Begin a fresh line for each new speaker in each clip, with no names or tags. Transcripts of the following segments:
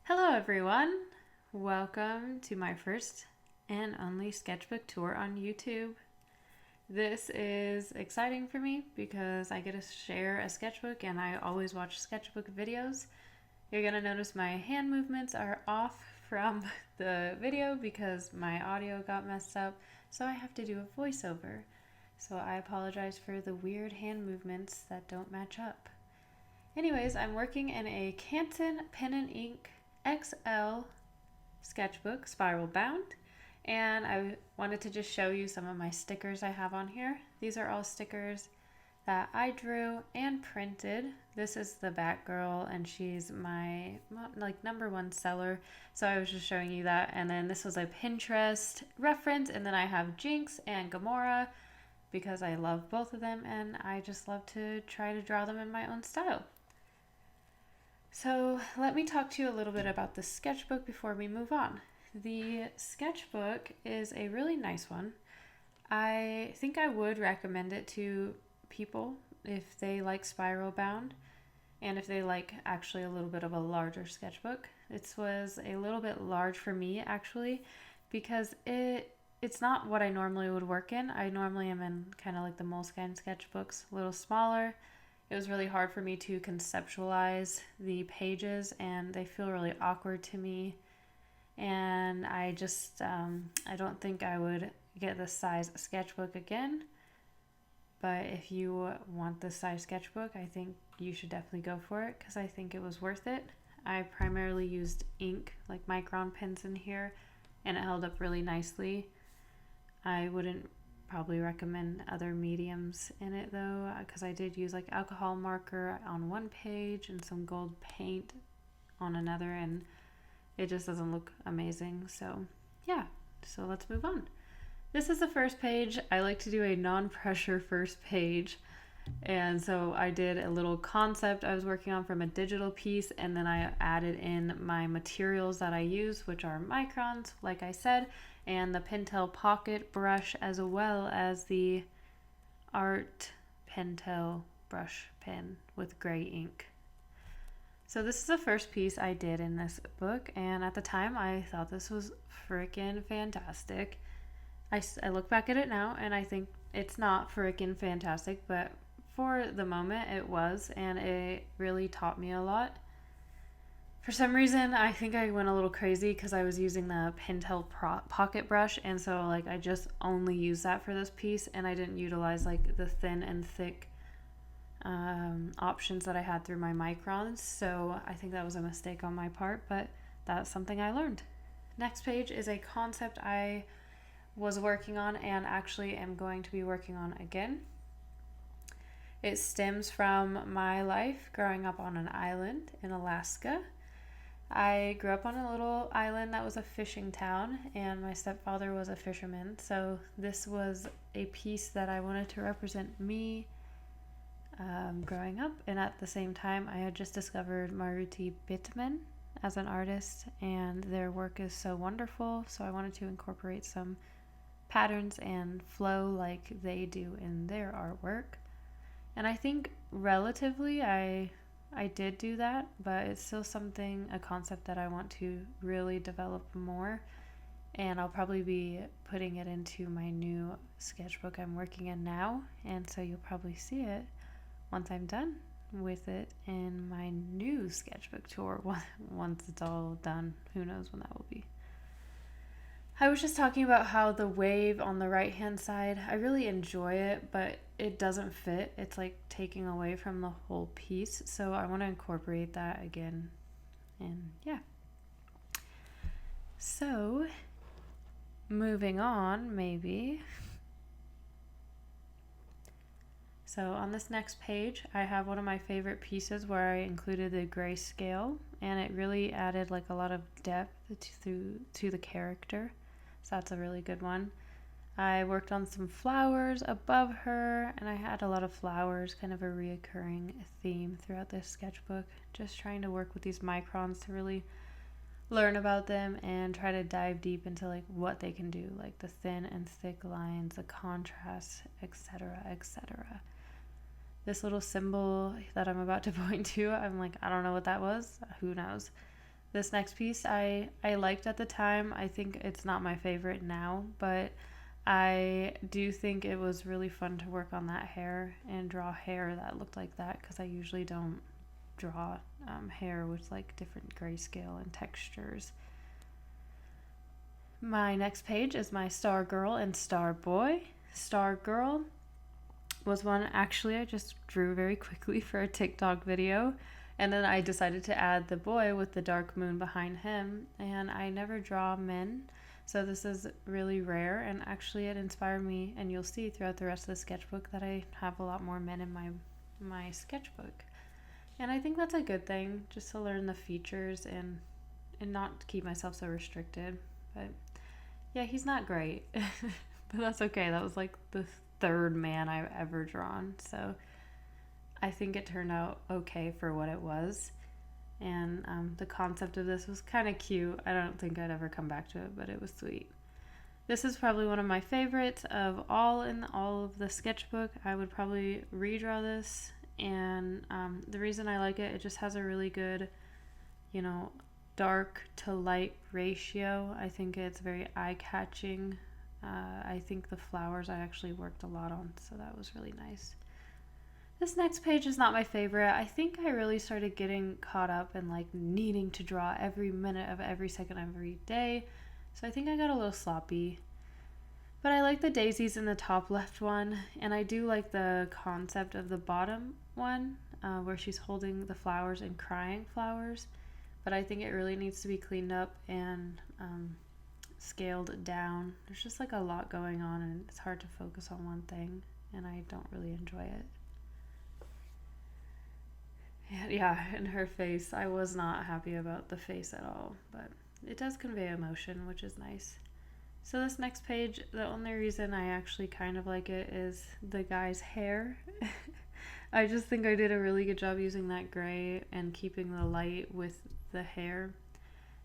Hello everyone! Welcome to my first and only sketchbook tour on YouTube. This is exciting for me because I get to share a sketchbook and I always watch sketchbook videos. You're going to notice my hand movements are off from the video because my audio got messed up, so I have to do a voiceover. So I apologize for the weird hand movements that don't match up. Anyways, I'm working in a Canson pen and ink XL sketchbook, spiral bound, and I wanted to just show you some of my stickers I have on here. These are all stickers that I drew and printed. This is the Batgirl, and she's my number one seller, so I was just showing you that. And then this was a Pinterest reference, and then I have Jinx and Gamora because I love both of them and I just love to try to draw them in my own style. So let me talk to you a little bit about the sketchbook before we move on. The sketchbook is a really nice one. I think I would recommend it to people if they like spiral bound and if they like actually a little bit of a larger sketchbook. This was a little bit large for me actually because it's not what I normally would work in. I normally am in kind of like the Moleskine sketchbooks, a little smaller. It was really hard for me to conceptualize the pages and they feel really awkward to me. And I just, I don't think I would get this size sketchbook again. But if you want this size sketchbook, I think you should definitely go for it because I think it was worth it. I primarily used ink, like micron pens in here, and it held up really nicely. I wouldn't probably recommend other mediums in it though, because I did use like alcohol marker on one page and some gold paint on another, and it just doesn't look amazing. So yeah, so let's move on. This is the first page. I like to do a non-pressure first page, and so I did a little concept I was working on from a digital piece, and then I added in my materials that I use, which are microns, like I said, and the Pentel pocket brush, as well as the Art Pentel brush pen with gray ink. So this is the first piece I did in this book, and at the time I thought this was freaking fantastic. I look back at it now and I think it's not freaking fantastic, but for the moment it was, and it really taught me a lot. For some reason, I think I went a little crazy because I was using the Pentel pocket brush, and so like I just only used that for this piece, and I didn't utilize like the thin and thick options that I had through my microns. So I think that was a mistake on my part, but that's something I learned. Next page is a concept I was working on and actually am going to be working on again. It stems from my life growing up on an island in Alaska. I grew up on a little island that was a fishing town, and my stepfather was a fisherman, so this was a piece that I wanted to represent me growing up. And at the same time, I had just discovered Maruti Bittman as an artist, and their work is so wonderful, so I wanted to incorporate some patterns and flow like they do in their artwork. And I think relatively I did do that, but it's still a concept that I want to really develop more, and I'll probably be putting it into my new sketchbook I'm working in now, and so you'll probably see it once I'm done with it in my new sketchbook tour. Once it's all done, who knows when that will be. I was just talking about how the wave on the right hand side, I really enjoy it, but it doesn't fit. It's like taking away from the whole piece, so I want to incorporate that again. And yeah. So, moving on, maybe. So on this next page, I have one of my favorite pieces where I included the grayscale, and it really added like a lot of depth to the character. So that's a really good one. I worked on some flowers above her, and I had a lot of flowers, kind of a reoccurring theme throughout this sketchbook. Just trying to work with these microns to really learn about them and try to dive deep into like what they can do, like the thin and thick lines, the contrast, etc., etc. This little symbol that I'm about to point to, I'm like, I don't know what that was. Who knows? This next piece I liked at the time. I think it's not my favorite now, but I do think it was really fun to work on that hair and draw hair that looked like that, because I usually don't draw hair with like different grayscale and textures. My next page is my Star Girl and Star Boy. Star Girl was one actually I just drew very quickly for a TikTok video, and then I decided to add the boy with the dark moon behind him, and I never draw men, so this is really rare, and actually it inspired me, and you'll see throughout the rest of the sketchbook that I have a lot more men in my sketchbook. And I think that's a good thing, just to learn the features and not keep myself so restricted. But yeah, he's not great. But that's okay. That was like the third man I've ever drawn. So I think it turned out okay for what it was. And the concept of this was kind of cute. I don't think I'd ever come back to it, but it was sweet. This is probably one of my favorites of all of the sketchbook. I would probably redraw this. And the reason I like it, it just has a really good, dark to light ratio. I think it's very eye-catching. I think the flowers I actually worked a lot on, so that was really nice. This next page is not my favorite. I think I really started getting caught up in like needing to draw every minute of every second of every day, so I think I got a little sloppy. But I like the daisies in the top left one, and I do like the concept of the bottom one, where she's holding the flowers and crying flowers. But I think it really needs to be cleaned up and scaled down. There's just like a lot going on, and it's hard to focus on one thing, and I don't really enjoy it. Yeah, and her face, I was not happy about the face at all, but it does convey emotion, which is nice. So this next page, the only reason I actually kind of like it is the guy's hair. I just think I did a really good job using that gray and keeping the light with the hair.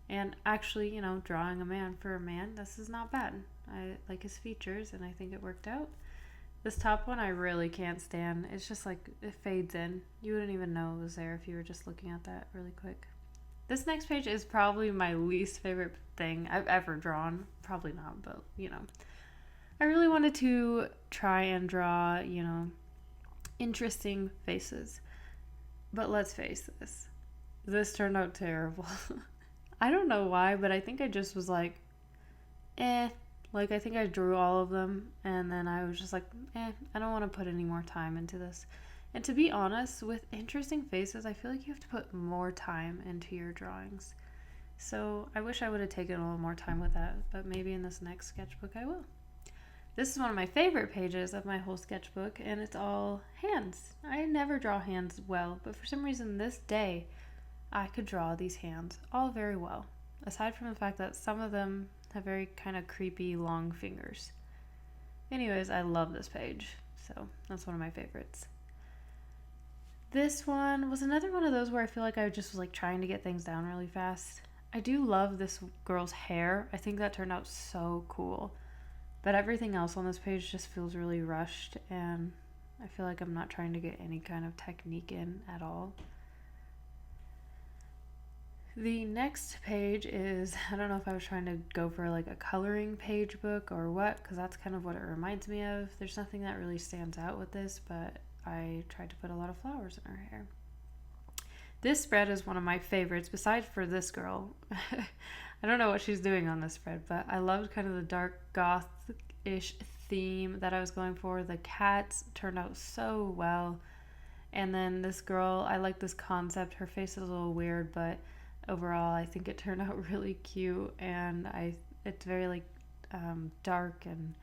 And actually, drawing a man for a man, this is not bad. I like his features, and I think it worked out. This top one I really can't stand. It's just like, it fades in. You wouldn't even know it was there if you were just looking at that really quick. This next page is probably my least favorite thing I've ever drawn. Probably not, but, I really wanted to try and draw, interesting faces. But let's face this. This turned out terrible. I don't know why, but I think I just was like, Like, I think I drew all of them, and then I was just like, I don't want to put any more time into this. And to be honest, with interesting faces, I feel like you have to put more time into your drawings. So I wish I would have taken a little more time with that, but maybe in this next sketchbook I will. This is one of my favorite pages of my whole sketchbook, and it's all hands. I never draw hands well, but for some reason this day I could draw these hands all very well, aside from the fact that some of them have very kind of creepy long fingers. Anyways, I love this page, so that's one of my favorites. This one was another one of those where I feel like I just was like trying to get things down really fast. I do love this girl's hair. I think that turned out so cool. But everything else on this page just feels really rushed, and I feel like I'm not trying to get any kind of technique in at all. The next page is, I don't know if I was trying to go for like a coloring page book or what, because that's kind of what it reminds me of. There's nothing that really stands out with this, but I tried to put a lot of flowers in her hair. This spread is one of my favorites, besides for this girl. I don't know what she's doing on this spread, but I loved kind of the dark goth-ish theme that I was going for. The cats turned out so well. And then this girl, I like this concept. Her face is a little weird, but overall I think it turned out really cute, and it's very like dark and,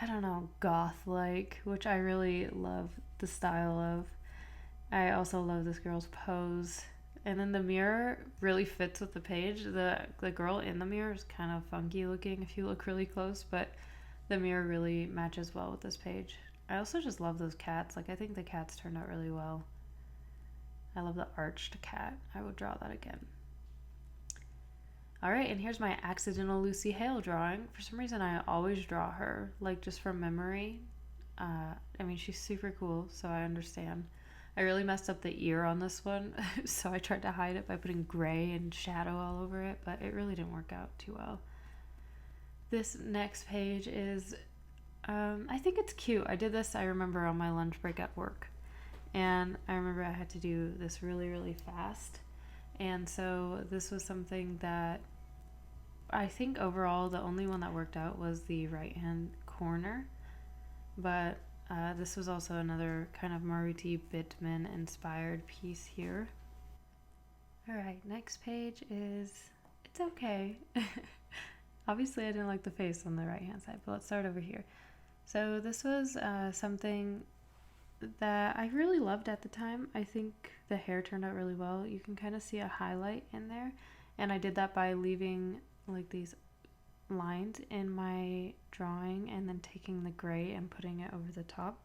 I don't know, goth-like, which I really love the style of. I also love this girl's pose. And then the mirror really fits with the page. The girl in the mirror is kind of funky looking if you look really close, but the mirror really matches well with this page. I also just love those cats. Like, I think the cats turned out really well. I love the arched cat. I would draw that again. Alright, and here's my accidental Lucy Hale drawing. For some reason, I always draw her, like just from memory. I mean, she's super cool, so I understand. I really messed up the ear on this one, so I tried to hide it by putting gray and shadow all over it, but it really didn't work out too well. This next page is, I think it's cute. I did this, I remember, on my lunch break at work. And I remember I had to do this really, really fast. And so this was something that I think overall the only one that worked out was the right-hand corner. But this was also another kind of Maruti Bittman inspired piece here. All right, next page is, it's okay. Obviously I didn't like the face on the right-hand side, but let's start over here. So this was something that I really loved at the time. I think the hair turned out really well. You can kind of see a highlight in there, and I did that by leaving like these lines in my drawing and then taking the gray and putting it over the top,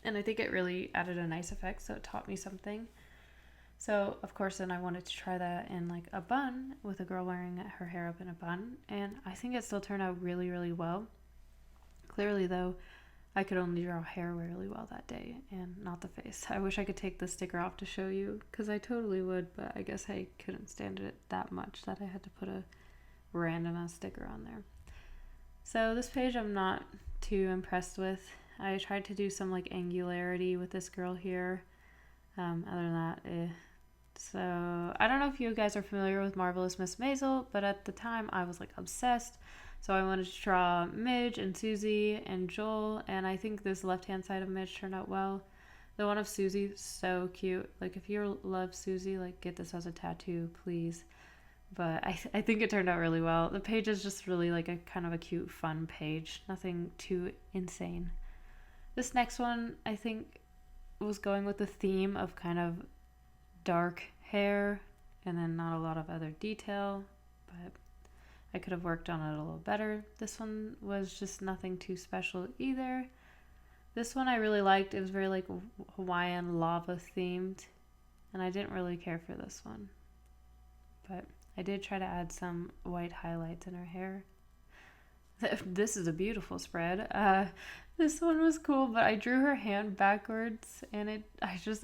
and I think it really added a nice effect, so it taught me something. So of course then I wanted to try that in like a bun with a girl wearing her hair up in a bun, and I think it still turned out really, really well. Clearly though, I could only draw hair really well that day and not the face. I wish I could take the sticker off to show you, because I totally would, but I guess I couldn't stand it that much that I had to put a random ass sticker on there. So this page I'm not too impressed with. I tried to do some like angularity with this girl here. Other than that, So I don't know if you guys are familiar with Marvelous Miss Maisel, but at the time I was like obsessed. So I wanted to draw Midge and Susie and Joel, and I think this left-hand side of Midge turned out well. The one of Susie, so cute. Like if you love Susie, like get this as a tattoo, please. But I think it turned out really well. The page is just really like a kind of a cute, fun page. Nothing too insane. This next one, I think, was going with the theme of kind of dark hair and then not a lot of other detail, but I could have worked on it a little better. This one was just nothing too special either. This one I really liked. It was very like Hawaiian lava themed, and I didn't really care for this one. But I did try to add some white highlights in her hair. This is a beautiful spread. This one was cool, but I drew her hand backwards, and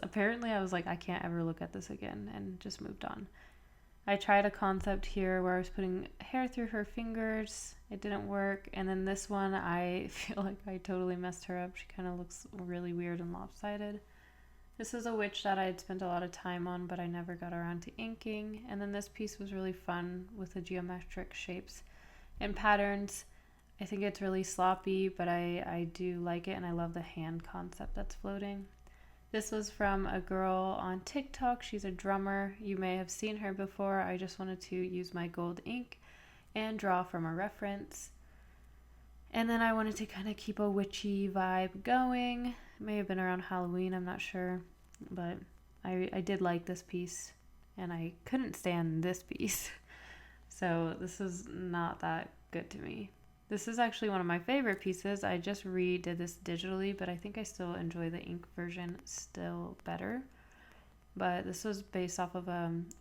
apparently I was like, I can't ever look at this again, and just moved on. I tried a concept here where I was putting hair through her fingers. It didn't work. And then this one, I feel like I totally messed her up. She kind of looks really weird and lopsided. This is a witch that I had spent a lot of time on, but I never got around to inking. And then this piece was really fun with the geometric shapes and patterns. I think it's really sloppy, but I do like it, and I love the hand concept that's floating. This was from a girl on TikTok. She's a drummer. You may have seen her before. I just wanted to use my gold ink and draw from a reference. And then I wanted to kind of keep a witchy vibe going. It may have been around Halloween, I'm not sure. But I did like this piece, and I couldn't stand this piece. So this is not that good to me. This is actually one of my favorite pieces. I just redid this digitally, but I think I still enjoy the ink version still better. But this was based off of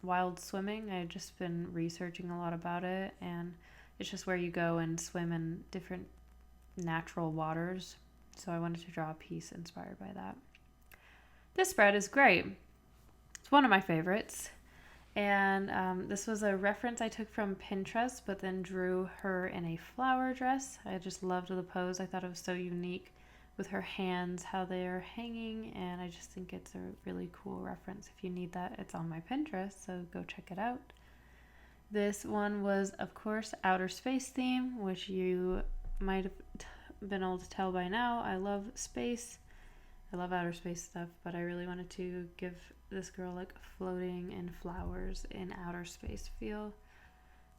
wild swimming. I had just been researching a lot about it, and it's just where you go and swim in different natural waters. So I wanted to draw a piece inspired by that. This spread is great. It's one of my favorites. And this was a reference I took from Pinterest, but then drew her in a flower dress. I just loved the pose. I thought it was so unique with her hands, how they are hanging, and I just think it's a really cool reference. If you need that, it's on my Pinterest, so go check it out. This one was, of course, outer space theme, which you might have been able to tell by now. I love space. I love outer space stuff, but I really wanted to give this girl like floating in flowers in outer space feel.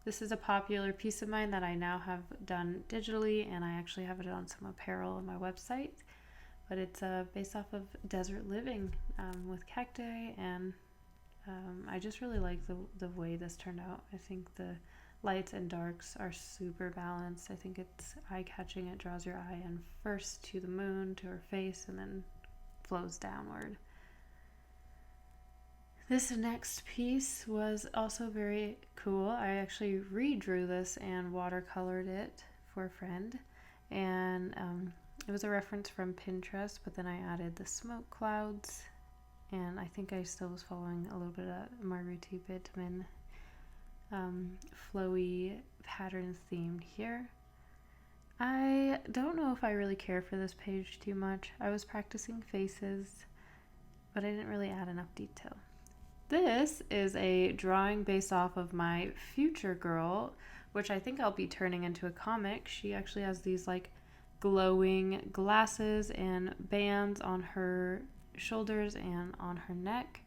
This is a popular piece of mine that I now have done digitally, and I actually have it on some apparel on my website. But it's based off of desert living with cacti, and I just really like the way this turned out. I think the lights and darks are super balanced. I think it's eye-catching. It draws your eye in first to the moon, to her face, and then flows downward. This next piece was also very cool. I actually redrew this and watercolored it for a friend, and it was a reference from Pinterest, but then I added the smoke clouds and I think I still was following a little bit of Marguerite Bitumen flowy pattern themed here. I don't know if I really care for this page too much. I was practicing faces, but I didn't really add enough detail. This is a drawing based off of my future girl, which I think I'll be turning into a comic. She actually has these like glowing glasses and bands on her shoulders and on her neck.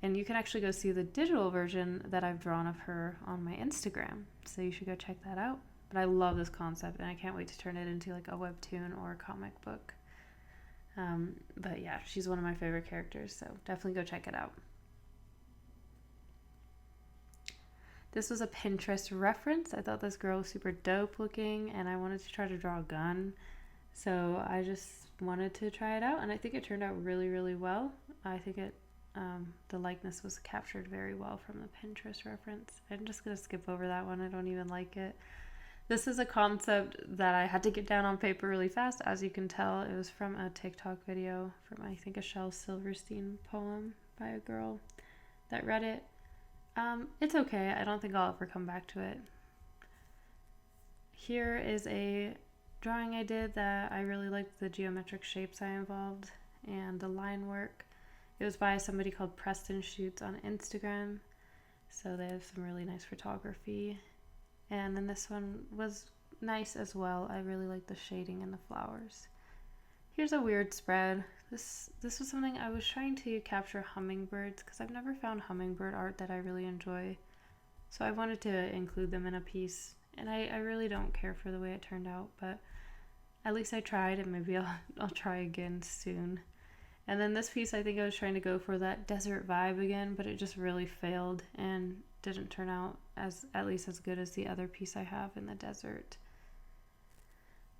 And you can actually go see the digital version that I've drawn of her on my Instagram. So you should go check that out. But I love this concept, and I can't wait to turn it into like a webtoon or a comic book. But yeah, she's one of my favorite characters, so definitely go check it out. This was a Pinterest reference. I thought this girl was super dope looking, and I wanted to try to draw a gun. So I just wanted to try it out, and I think it turned out really, really well. I think the likeness was captured very well from the Pinterest reference. I'm just going to skip over that one. I don't even like it. This is a concept that I had to get down on paper really fast. As you can tell, it was from a TikTok video from, I think, a Shel Silverstein poem by a girl that read it. It's okay. I don't think I'll ever come back to it. Here is a drawing I did that I really liked the geometric shapes I involved and the line work. It was by somebody called Preston Shoots on Instagram. So they have some really nice photography. And then this one was nice as well. I really like the shading and the flowers. Here's a weird spread. This was something I was trying to capture hummingbirds because I've never found hummingbird art that I really enjoy. So I wanted to include them in a piece. And I really don't care for the way it turned out, but at least I tried, and maybe I'll try again soon. And then this piece, I think I was trying to go for that desert vibe again, but it just really failed and didn't turn out at least as good as the other piece I have in the desert.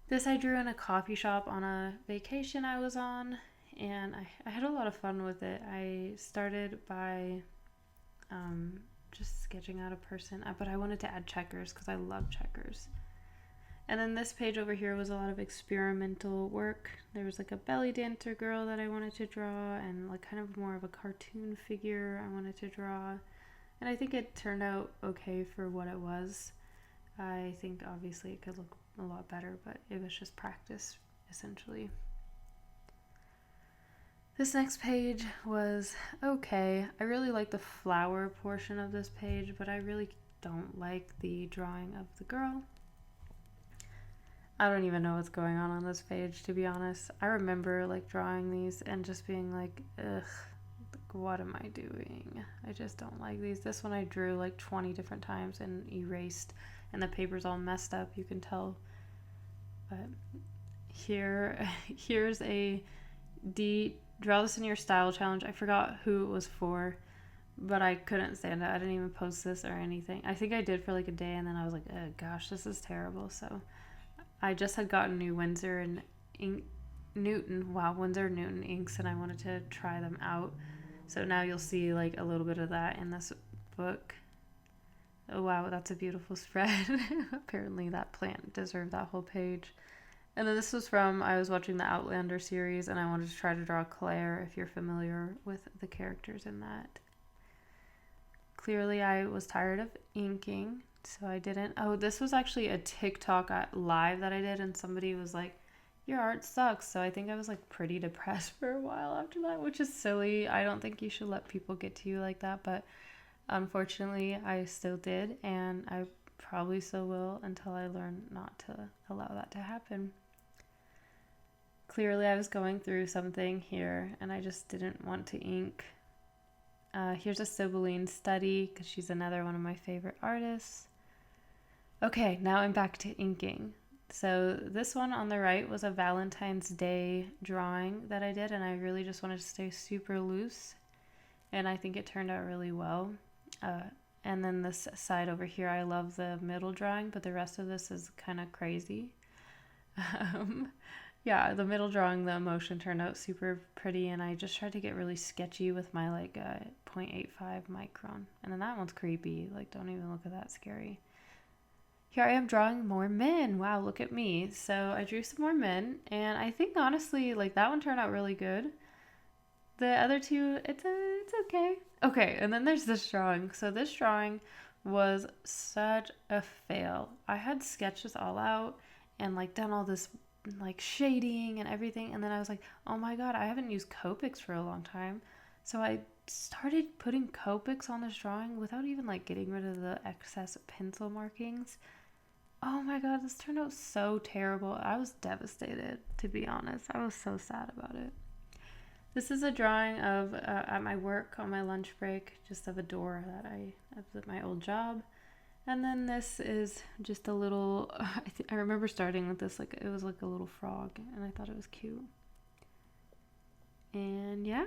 This I drew in a coffee shop on a vacation I was on, and I had a lot of fun with it. I started by just sketching out a person, but I wanted to add checkers because I love checkers. And then this page over here was a lot of experimental work. There was like a belly dancer girl that I wanted to draw, and like kind of more of a cartoon figure I wanted to draw. And I think it turned out okay for what it was. I think obviously it could look a lot better, but it was just practice essentially. This next page was okay. I really like the flower portion of this page, but I really don't like the drawing of the girl. I don't even know what's going on this page, to be honest. I remember like drawing these and just being like, ugh, what am I doing? I just don't like these. This one I drew like 20 different times and erased, and the paper's all messed up, you can tell. But here's a draw this in your style challenge. I forgot who it was for, but I couldn't stand it. I didn't even post this or anything. I think I did for like a day, and then I was like, oh gosh, this is terrible. So I just had gotten new Winsor and Winsor Newton inks, and I wanted to try them out. So now you'll see like a little bit of that in this book. Oh wow, that's a beautiful spread. Apparently that plant deserved that whole page. And then this was from, I was watching the Outlander series, and I wanted to try to draw Claire, if you're familiar with the characters in that. Clearly I was tired of inking, so I didn't. Oh, this was actually a TikTok live that I did, and somebody was like, your art sucks. So I think I was like pretty depressed for a while after that, which is silly. I don't think you should let people get to you like that, but unfortunately I still did, and I probably still will until I learn not to allow that to happen. Clearly I was going through something here, and I just didn't want to ink. Here's a Sibylline study, because she's another one of my favorite artists. Okay, now I'm back to inking. So this one on the right was a Valentine's Day drawing that I did, and I really just wanted to stay super loose, and I think it turned out really well. And then this side over here, I love the middle drawing, but the rest of this is kind of crazy. Yeah, the middle drawing, the emotion turned out super pretty, and I just tried to get really sketchy with my like 0.85 micron. And then that one's creepy. Like, don't even look at that, scary. Here I am drawing more men. Wow, look at me. So I drew some more men, and I think honestly, like that one turned out really good. The other two, it's okay. Okay, and then there's this drawing. So this drawing was such a fail. I had sketched this all out and like done all this like shading and everything, and then I was like, oh my god, I haven't used Copics for a long time. So I started putting Copics on this drawing without even like getting rid of the excess pencil markings. Oh my god, this turned out so terrible. I was devastated, to be honest. I was so sad about it. This is a drawing of at my work on my lunch break, just of a door that I at my old job. And then this is just a little, I remember starting with this, like it was like a little frog, and I thought it was cute. And yeah,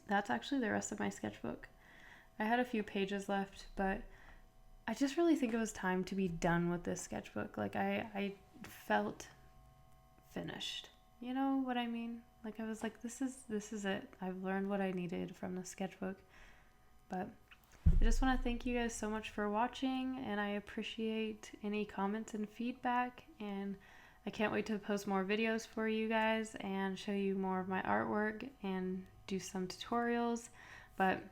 that's actually the rest of my sketchbook. I had a few pages left, but I just really think it was time to be done with this sketchbook. Like I felt finished. You know what I mean? Like I was like, this is it. I've learned what I needed from the sketchbook. But I just want to thank you guys so much for watching, and I appreciate any comments and feedback, and I can't wait to post more videos for you guys and show you more of my artwork and do some tutorials. But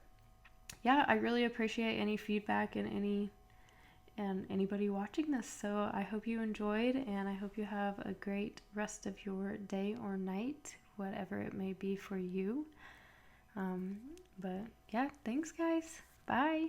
yeah, I really appreciate any feedback and anybody watching this. So I hope you enjoyed, and I hope you have a great rest of your day or night, whatever it may be for you. But yeah, thanks guys. Bye.